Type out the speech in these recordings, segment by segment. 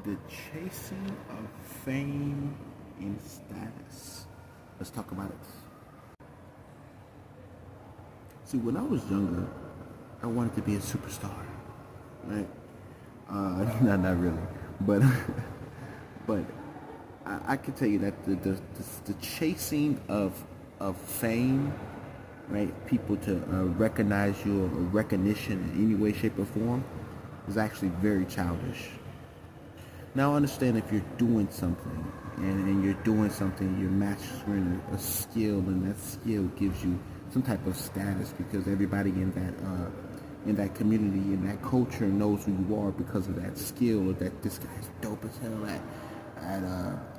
The chasing of fame and status. Let's talk about it. See, when I was younger, I wanted to be a superstar, right? Not really, but but I can tell you that the chasing of fame, right? People to recognize you or recognition in any way, shape, or form is actually very childish. Now, understand if you're doing something and you're doing something, you're mastering a skill, and that skill gives you some type of status because everybody in that community, in that culture knows who you are because of that skill, or that this guy's dope as hell at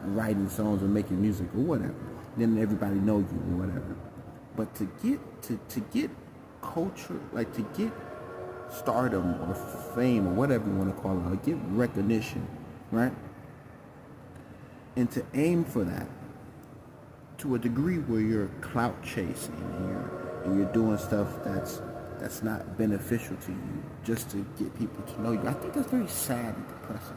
writing songs or making music or whatever. Then everybody knows you or whatever. But to get culture, like to get stardom or fame or whatever you want to call it, or get recognition, right? And to aim for that to a degree where you're clout chasing and you're doing stuff that's not beneficial to you just to get people to know you. I think that's very sad and depressing.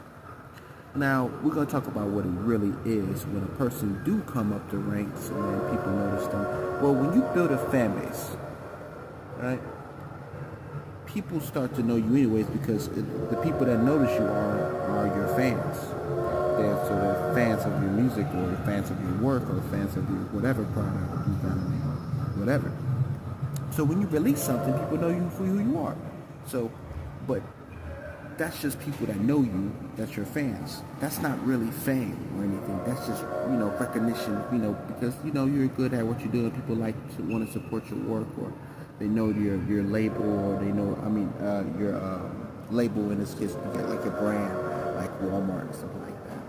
Now, we're going to talk about what it really is when a person do come up the ranks and then people notice them. Well, when you build a fan base, right, people start to know you anyways because the people that notice you are your fans. They're fans of your music, or they're fans of your work, or fans of your whatever product, whatever. So when you release something, people know you for who you are. So, but that's just people that know you, that's your fans. That's not really fame or anything. That's just, recognition, because, you're good at what you do and people want to support your work, or they know your label, or they know, your label in this case, like your brand, like Walmart and stuff like that,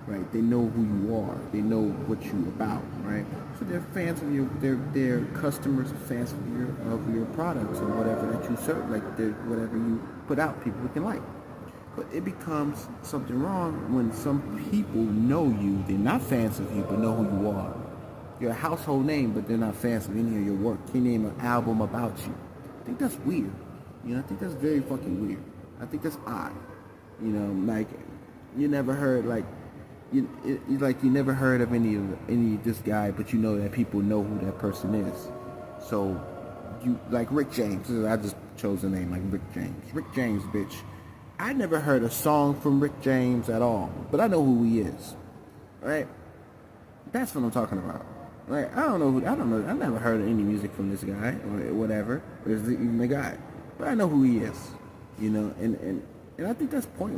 right? They know who you are. They know what you're about, right? So they're fans of your, they're customers, fans of your products or whatever that you serve, like whatever you put out, people can like. But it becomes something wrong when some people know you. They're not fans of you, but know who you are. You're a household name, but they're not fans of any of your work. Can you name an album about you? I think that's weird. I think that's very fucking weird. I think that's odd. Like you never heard you never heard of any of this guy, but you know that people know who that person is. So you like Rick James. I just chose a name like Rick James. Rick James, bitch. I never heard a song from Rick James at all, but I know who he is. Right? That's what I'm talking about. Like I never heard any music from this guy or whatever. Or even the guy, but I know who he is. And I think that's pointless.